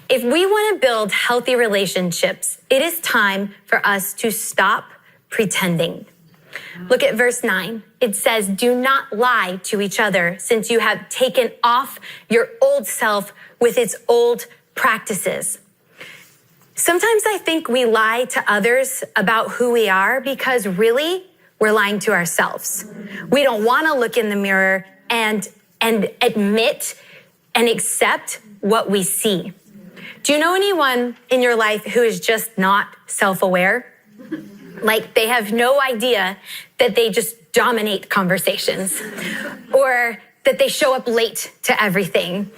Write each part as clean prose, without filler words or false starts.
If we want to build healthy relationships, it is time for us to stop pretending. Look at verse 9. It says, do not lie to each other, since you have taken off your old self with its old practices. Sometimes I think we lie to others about who we are because really we're lying to ourselves. We don't want to look in the mirror and admit and accept what we see. Do you know anyone in your life who is just not self-aware? Like they have no idea that they just dominate conversations, or that they show up late to everything,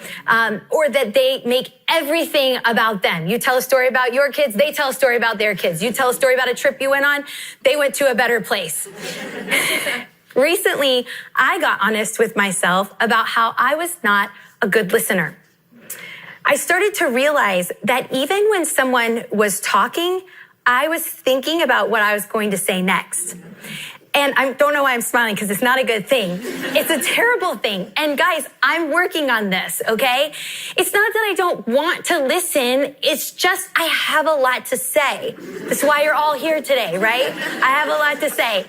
or that they make everything about them. You tell a story about your kids, they tell a story about their kids. You tell a story about a trip you went on, they went to a better place. Recently, I got honest with myself about how I was not a good listener. I started to realize that even when someone was talking, I was thinking about what I was going to say next. And I don't know why I'm smiling, because it's not a good thing. It's a terrible thing. And guys, I'm working on this, okay? It's not that I don't want to listen. It's just I have a lot to say. That's why you're all here today, right? I have a lot to say.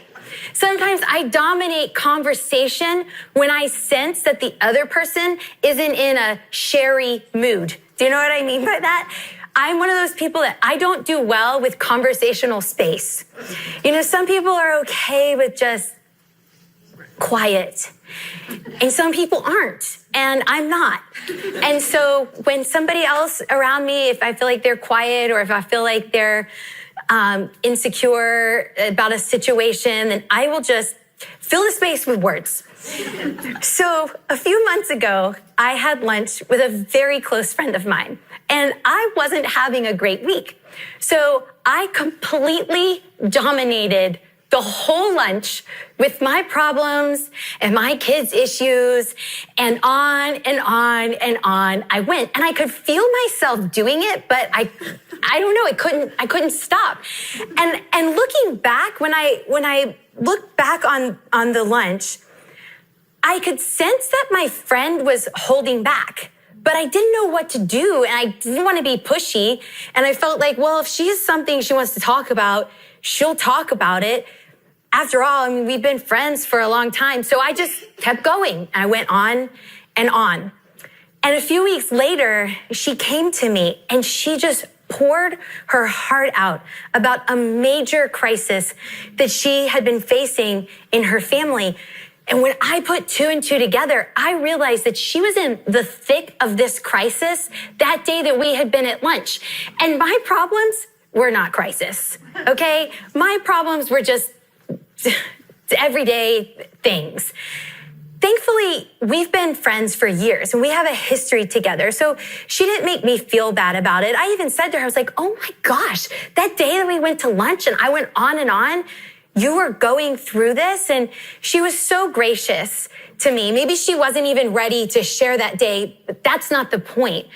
Sometimes I dominate conversation when I sense that the other person isn't in a sherry mood. Do you know what I mean by that? I'm one of those people that I don't do well with conversational space. You know, some people are okay with just quiet, and some people aren't, and I'm not. And so when somebody else around me, if I feel like they're quiet or if I feel like they're insecure about a situation, then I will just fill the space with words. So a few months ago, I had lunch with a very close friend of mine, and I wasn't having a great week. So I completely dominated the whole lunch with my problems and my kids' issues, and on and on and on I went. And I could feel myself doing it, but I don't know, I couldn't stop. And looking back, when I look back on the lunch, I could sense that my friend was holding back, but I didn't know what to do, and I didn't want to be pushy. And I felt like, well, if she has something she wants to talk about, she'll talk about it. After all, I mean, we've been friends for a long time. So I just kept going. I went on and on. And a few weeks later, she came to me and she just poured her heart out about a major crisis that she had been facing in her family. And when I put two and two together, I realized that she was in the thick of this crisis that day that we had been at lunch. And my problems were not crisis, okay? My problems were just everyday things. Thankfully, we've been friends for years and we have a history together. So she didn't make me feel bad about it. I even said to her, I was like, oh my gosh, that day that we went to lunch and I went on and on, you were going through this. And she was so gracious to me. Maybe she wasn't even ready to share that day, but that's not the point.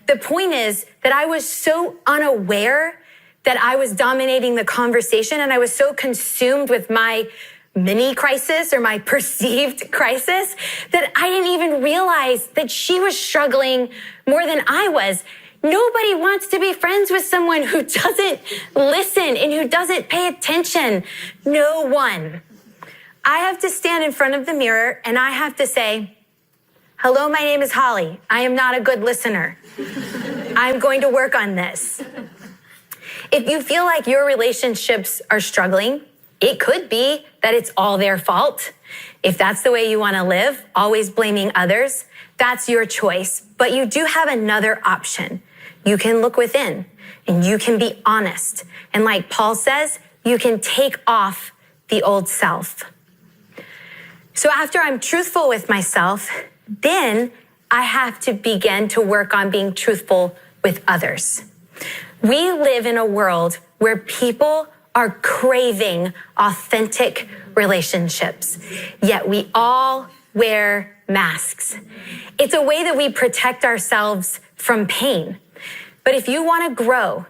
The point is that I was so unaware that I was dominating the conversation, and I was so consumed with my mini crisis or my perceived crisis that I didn't even realize that she was struggling more than I was. Nobody wants to be friends with someone who doesn't listen and who doesn't pay attention. No one. I have to stand in front of the mirror and I have to say, hello, my name is Holly. I am not a good listener. I'm going to work on this. If you feel like your relationships are struggling, it could be that it's all their fault. If that's the way you want to live, always blaming others, that's your choice. But you do have another option. You can look within and you can be honest. And like Paul says, you can take off the old self. So after I'm truthful with myself, then I have to begin to work on being truthful with others. We live in a world where people are craving authentic relationships, yet we all wear masks. It's a way that we protect ourselves from pain. But if you want to grow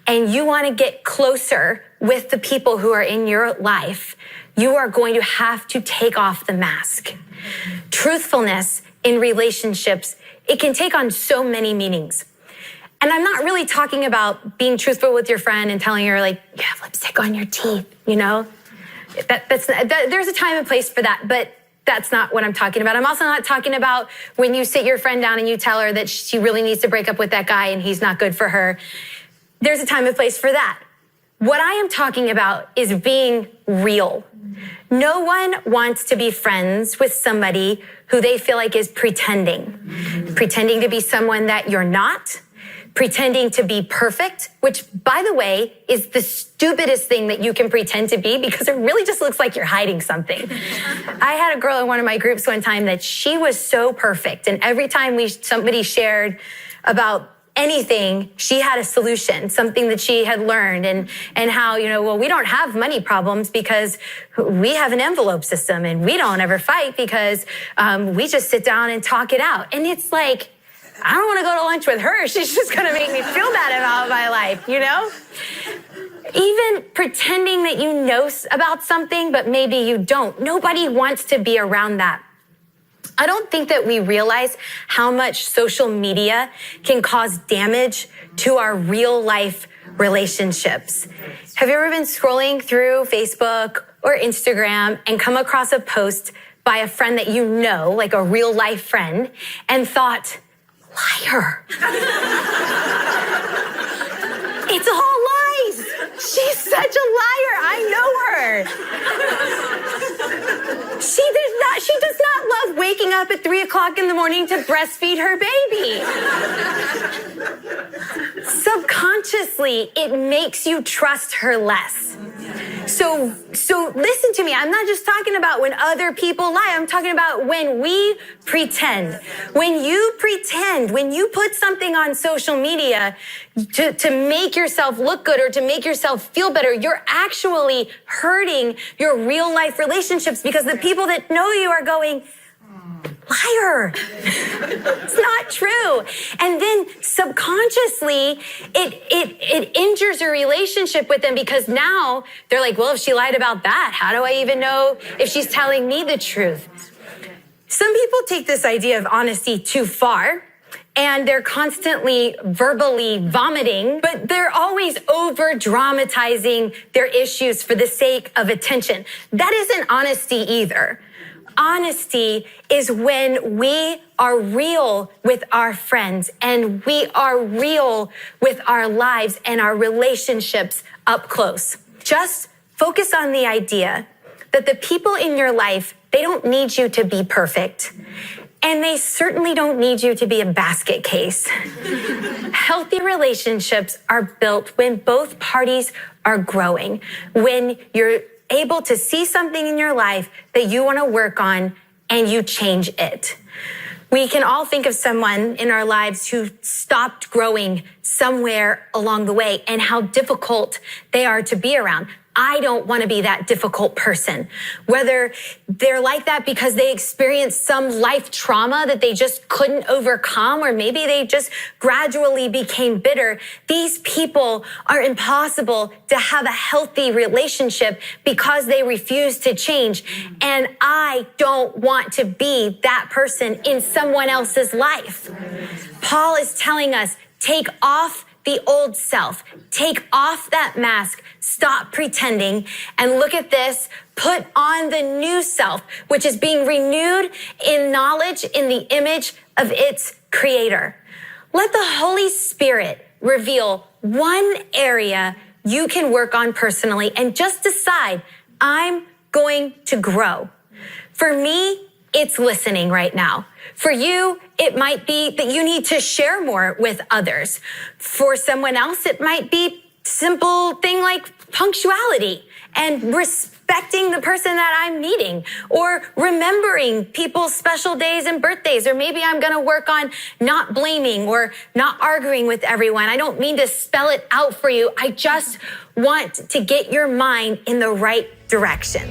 and you want to get closer with the people who are in your life, you are going to have to take off the mask. Truthfulness in relationships, it can take on so many meanings. And I'm not really talking about being truthful with your friend and telling her, like, you have lipstick on your teeth, you know? There's a time and place for that, but that's not what I'm talking about. I'm also not talking about when you sit your friend down and you tell her that she really needs to break up with that guy and he's not good for her. There's a time and place for that. What I am talking about is being real. No one wants to be friends with somebody who they feel like is pretending to be someone that you're not, pretending to be perfect, which, by the way, is the stupidest thing that you can pretend to be because it really just looks like you're hiding something. I had a girl in one of my groups one time that she was so perfect, and every time somebody shared about anything, she had a solution, something that she had learned, and how, well, we don't have money problems because we have an envelope system, and we don't ever fight because we just sit down and talk it out. And it's like, I don't want to go to lunch with her. She's just going to make me feel bad about my life, Even pretending that you know about something, but maybe you don't. Nobody wants to be around that. I don't think that we realize how much social media can cause damage to our real life relationships. Have you ever been scrolling through Facebook or Instagram and come across a post by a friend that you know, like a real life friend, and thought, liar. It's all lies. She's such a liar. I know her. She does not love waking up at 3 o'clock in the morning to breastfeed her baby. Subconsciously, it makes you trust her less. So listen to me. I'm not just talking about when other people lie. I'm talking about when we pretend. When you put something on social media to make yourself look good or to make yourself feel better, you're actually hurting your real life relationships because the people that know you are going, liar. It's not true. And then subconsciously, it injures your relationship with them because now they're like, well, if she lied about that, how do I even know if she's telling me the truth? Some people take this idea of honesty too far, and they're constantly verbally vomiting, but they're always over-dramatizing their issues for the sake of attention. That isn't honesty either. Honesty is when we are real with our friends and we are real with our lives and our relationships up close. Just focus on the idea that the people in your life, they don't need you to be perfect. And they certainly don't need you to be a basket case. Healthy relationships are built when both parties are growing, when you're able to see something in your life that you want to work on and you change it. We can all think of someone in our lives who stopped growing somewhere along the way and how difficult they are to be around. I don't want to be that difficult person. Whether they're like that because they experienced some life trauma that they just couldn't overcome, or maybe they just gradually became bitter. These people are impossible to have a healthy relationship because they refuse to change. And I don't want to be that person in someone else's life. Paul is telling us, take off the old self. Take off that mask. Stop pretending. And look at this. Put on the new self, which is being renewed in knowledge in the image of its creator. Let the Holy Spirit reveal one area you can work on personally and just decide, I'm going to grow. For me, it's listening right now. For you, it might be that you need to share more with others. For someone else, it might be simple thing like punctuality and respecting the person that I'm meeting, or remembering people's special days and birthdays. Or maybe I'm going to work on not blaming or not arguing with everyone. I don't mean to spell it out for you. I just want to get your mind in the right direction.